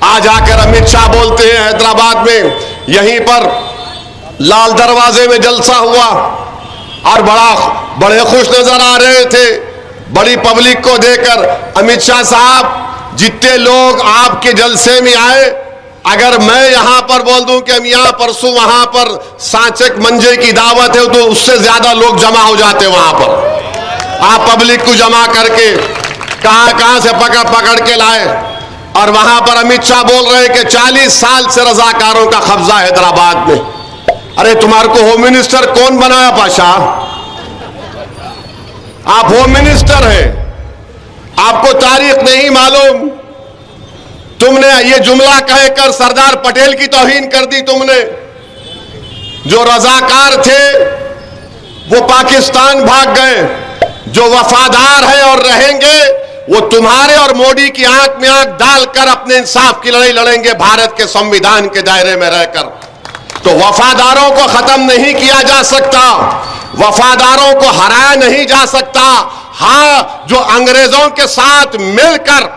आज आकर अमित शाह बोलते हैं हैदराबाद में यहीं पर लाल दरवाजे में जलसा हुआ और बड़े खुश नजर आ रहे थे बड़ी पब्लिक को देकर। अमित शाह साहब, जितने लोग आपके जलसे में आए, अगर मैं यहां पर बोल दूं कि हम यहां परसों वहां पर सांचक मंजे की दावत है, तो उससे ज्यादा लोग जमा हो जाते वहां पर। आप पब्लिक को जमा करके कहां से पकड़ के लाए, और वहां पर अमित शाह बोल रहे हैं कि 40 साल से रजाकारों का कब्जा हैदराबाद में। अरे तुम्हारे को होम मिनिस्टर कौन बनाया पाशा? आप होम मिनिस्टर हैं, आपको तारीख नहीं मालूम। तुमने ये जुमला कहकर सरदार पटेल की तौहीन कर दी। तुमने जो रजाकार थे वो पाकिस्तान भाग गए, जो वफादार है और रहेंगे वो तुम्हारे और मोदी की आंख में आंख डालकर अपने इंसाफ की लड़ाई लड़ेंगे भारत के संविधान के दायरे में रहकर। तो वफादारों को खत्म नहीं किया जा सकता, वफादारों को हराया नहीं जा सकता। हां, जो अंग्रेजों के साथ मिलकर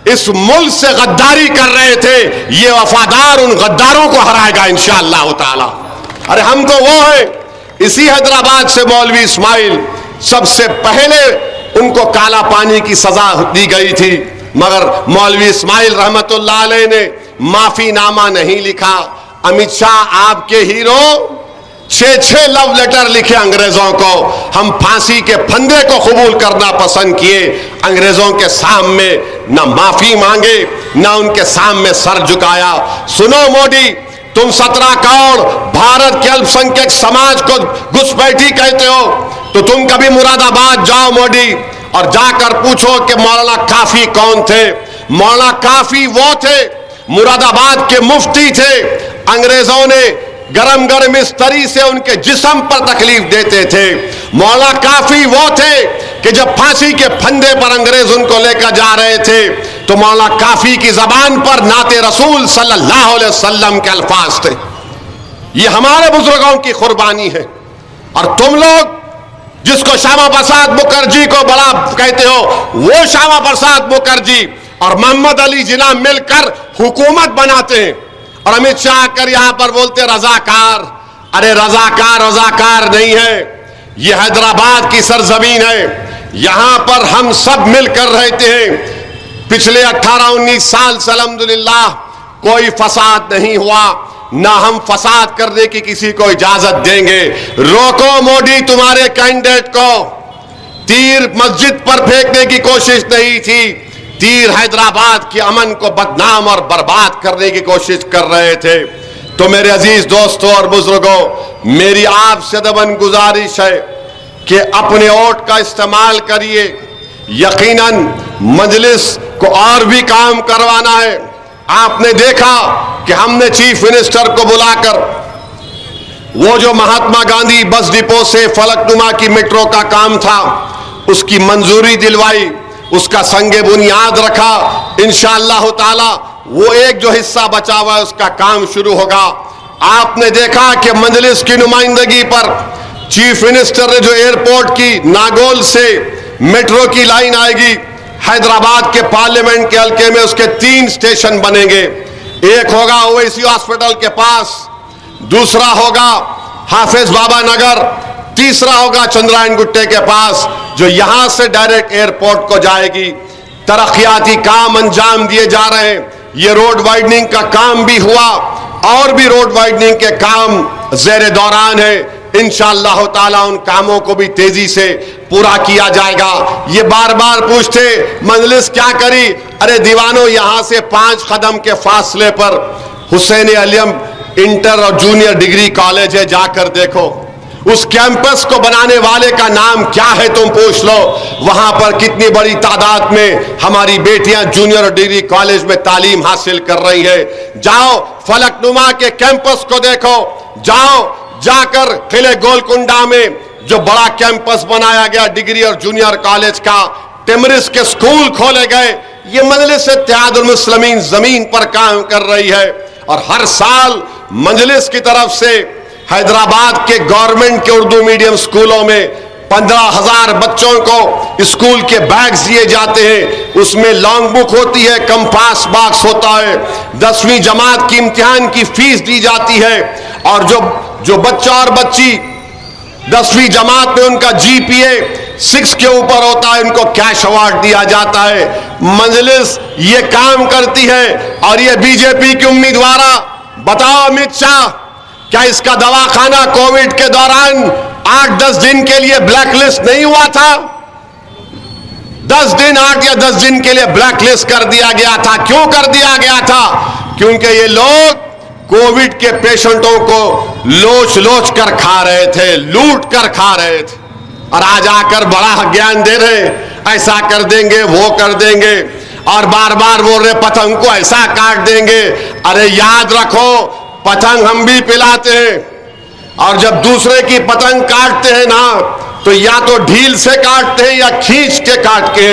इस मुल्क से गद्दारी कर रहे थे, ये वफादार उन गद्दारों को हराएगा इंशाअल्लाह ताला। अरे हम तो वो है, इसी हैदराबाद से मौलवी इस्माइल सबसे पहले उनको काला पानी की सजा दी गई थी, मगर मौलवी इस्माइल रहमतुल्लाह अलैह ने माफीनामा नहीं लिखा। अमित शाह आपके हीरो 6 लव लेटर लिखे अंग्रेजों को, हम फांसी के फंदे को कबूल करना पसंद किए। अंग्रेजों के सामने न माफी मांगे न उनके सामने सर झुकाया। सुनो मोदी, तुम 17 करोड़ भारत के अल्पसंख्यक समाज को घुसपैठी कहते हो, तो तुम कभी मुरादाबाद जाओ मोदी, और जाकर पूछो कि मौलाना काफी कौन थे। मौलाना काफी वो थे, मुरादाबाद के मुफ्ती थे। अंग्रेजों ने गरम गरम इस्तरी से उनके जिस्म पर तकलीफ देते थे। मौलाना काफी वो थे कि जब फांसी के फंदे पर अंग्रेज उनको लेकर जा रहे थे, तो मौलाना काफी की जबान पर नाते रसूल सल्लल्लाहु अलैहि वसल्लम के अल्फाज थे। ये हमारे बुजुर्गों की कुर्बानी है। और तुम लोग जिसको श्यामा प्रसाद मुखर्जी को बड़ा कहते हो, वो श्यामा प्रसाद मुखर्जी और मोहम्मद अली जिन्ना मिलकर हुकूमत बनाते हैं, और अमित शाह आकर यहां पर बोलते रजाकार। अरे रजाकार नहीं है, ये हैदराबाद की सरजमीन है, यहां पर हम सब मिलकर रहते हैं। पिछले 18-19 साल से अल्हम्दुलिल्लाह कोई फसाद नहीं हुआ, ना हम फसाद करने की किसी को इजाजत देंगे। रोको मोदी तुम्हारे कैंडिडेट को। तीर मस्जिद पर फेंकने की कोशिश नहीं थी, तीर हैदराबाद के अमन को बदनाम और बर्बाद करने की कोशिश कर रहे थे। तो मेरे अजीज दोस्तों और बुजुर्गों, मेरी आपसे दबन गुजारिश है कि अपने वोट का इस्तेमाल करिए। यकीनन मजलिस को और भी काम करवाना है। आपने देखा कि हमने चीफ मिनिस्टर को बुलाकर वो जो महात्मा गांधी बस डिपो से फलकनुमा की मेट्रो का काम था उसकी मंजूरी दिलवाई, उसका संगे बुनियाद रखा। इंशाअल्लाह ताला वो एक जो हिस्सा बचा हुआ है उसका काम शुरू होगा। आपने देखा कि मजलिस की नुमाइंदगी पर चीफ मिनिस्टर ने जो एयरपोर्ट की नागोल से मेट्रो की लाइन आएगी, हैदराबाद के पार्लियामेंट के हल्के में उसके 3 स्टेशन बनेंगे। एक होगा ओवैसी हॉस्पिटल के पास, दूसरा होगा हाफिज बाबा नगर, तीसरा होगा चंद्रायन गुट्टे के पास, जो यहां से डायरेक्ट एयरपोर्ट को जाएगी। तरक्याती काम अंजाम दिए जा रहे हैं। ये रोड वाइडनिंग का काम भी हुआ और भी रोड वाइडनिंग के काम ज़ेरे दौरान है। इंशाअल्लाह ताला उन कामों को भी तेजी से पूरा किया जाएगा। ये बार बार पूछते मजलिस क्या करी? अरे दीवानों, यहां से 5 कदम के फासले पर हुसैन अलियम इंटर और जूनियर डिग्री कॉलेज है, जाकर देखो। उस कैंपस को बनाने वाले का नाम क्या है तुम पूछ लो। वहां पर कितनी बड़ी तादाद में हमारी बेटियां जूनियर और डिग्री कॉलेज में तालीम हासिल कर रही है। जाओ फलकनुमा के कैंपस को देखो, जाओ जाकर किले गोलकुंडा में जो बड़ा कैंपस बनाया गया डिग्री और जूनियर कॉलेज का, टिमरिस के स्कूल खोले गए। ये मजलिस इत्तेहादुल मुस्लिमीन जमीन पर काम कर रही है, और हर साल मजलिस की तरफ से हैदराबाद के गवर्नमेंट के उर्दू मीडियम स्कूलों में 15,000 बच्चों को स्कूल के बैग्स दिए जाते हैं, उसमें लॉन्ग बुक होती है, कंपास बॉक्स होता है, 10वीं जमात की इम्तिहान की फीस दी जाती है, और जो बच्चा और बच्ची 10वीं जमात में उनका GPA 6 के ऊपर होता है, उनको कैश अवार्ड दिया जाता है। मजलिस ये काम करती है। और ये बीजेपी की उम्मीदवारा, बताओ अमित शाह, क्या इसका दवाखाना कोविड के दौरान 8-10 दिन के लिए ब्लैकलिस्ट नहीं हुआ था? 10 दिन, 8 या 10 दिन के लिए ब्लैकलिस्ट कर दिया गया था। क्यों कर दिया गया था? क्योंकि ये लोग कोविड के पेशेंटों को लोच लोच कर खा रहे थे, लूट कर खा रहे थे। और आज आकर बड़ा ज्ञान दे रहे, ऐसा कर देंगे, वो कर देंगे, और बार बार बोल रहे पतंग को ऐसा काट देंगे। अरे याद रखो, पतंग हम भी पिलाते हैं, और जब दूसरे की पतंग काटते हैं ना, तो या तो ढील से काटते हैं या खींच के काट के।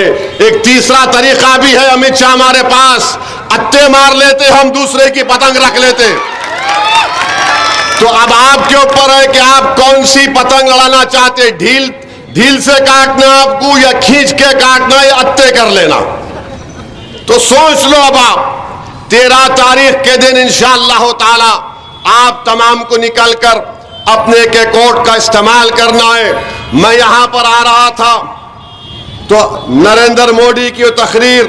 एक तीसरा तरीका भी है अमित शाह हमारे पास, अत्ते मार लेते, हम दूसरे की पतंग रख लेते। तो अब आपके ऊपर है कि आप कौन सी पतंग लड़ाना चाहते, ढील से काटना आपको, या खींच के काटना, या अत्ते कर लेना। तो सोच लो। अब आप 13 तारीख के दिन इंशाअल्लाह ताला आप तमाम को निकलकर अपने के कोड का इस्तेमाल करना है। मैं यहां पर आ रहा था तो नरेंद्र मोदी की तकरीर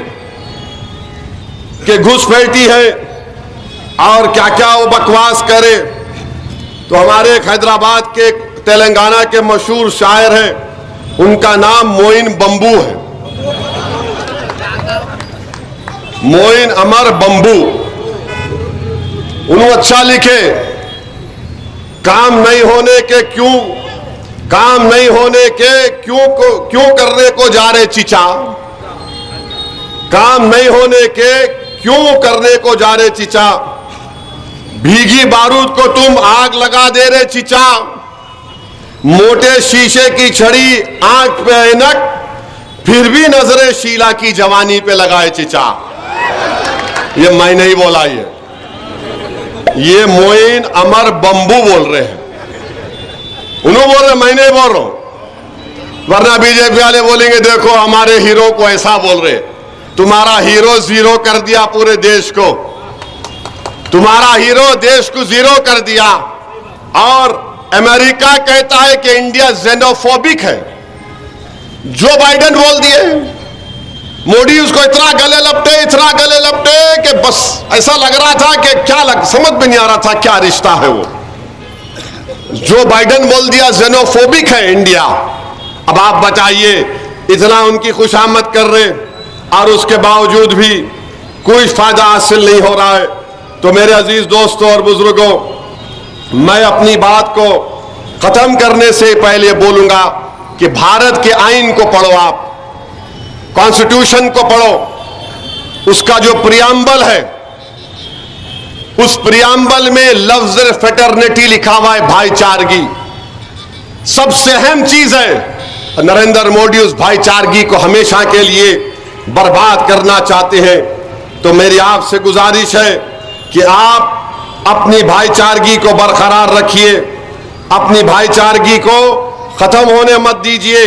के घुसपैठी है और क्या क्या वो बकवास करे। तो हमारे एक हैदराबाद के, तेलंगाना के मशहूर शायर हैं, उनका नाम मोइन बंबू है, मोइन अमर बंबू। उन्होंने अच्छा लिखे, काम नहीं होने के क्यों करने को जा रहे चिचा, काम नहीं होने के क्यों करने को जा रहे चिचा, भीगी बारूद को तुम आग लगा दे रहे चिचा, मोटे शीशे की छड़ी आंख पे ऐनक, फिर भी नजरे शीला की जवानी पे लगाए चिचा। ये मैं नहीं बोला, ये मोइन अमर बंबू बोल रहे हैं। उन्होंने बोल रहे, मैं नहीं बोल रहा हूं, वरना बीजेपी वाले बोलेंगे देखो हमारे हीरो को ऐसा बोल रहे। तुम्हारा हीरो जीरो कर दिया पूरे देश को, तुम्हारा हीरो देश को जीरो कर दिया। और अमेरिका कहता है कि इंडिया जेनोफोबिक है, जो बाइडेन बोल दिए। मोदी उसको इतना गले लपटे कि बस ऐसा लग रहा था कि समझ में नहीं आ रहा था क्या रिश्ता है वो। जो बाइडेन बोल दिया जेनोफोबिक है इंडिया। अब आप बताइए, इतना उनकी खुशामद कर रहे और उसके बावजूद भी कोई फायदा हासिल नहीं हो रहा है। तो मेरे अजीज दोस्तों और बुजुर्गों, मैं अपनी बात को खत्म करने से पहले बोलूंगा कि भारत के आईन को पढ़ो, आप कॉन्स्टिट्यूशन को पढ़ो। उसका जो प्रियम्बल है, उस प्रियम्बल में लफ्ज फ्रेटर्निटी लिखा हुआ है, भाईचारगी। सबसे अहम चीज है। नरेंद्र मोदी उस भाईचारगी को हमेशा के लिए बर्बाद करना चाहते हैं। तो मेरी आपसे गुजारिश है कि आप अपनी भाईचारगी को बरकरार रखिए, अपनी भाईचारगी को खत्म होने मत दीजिए।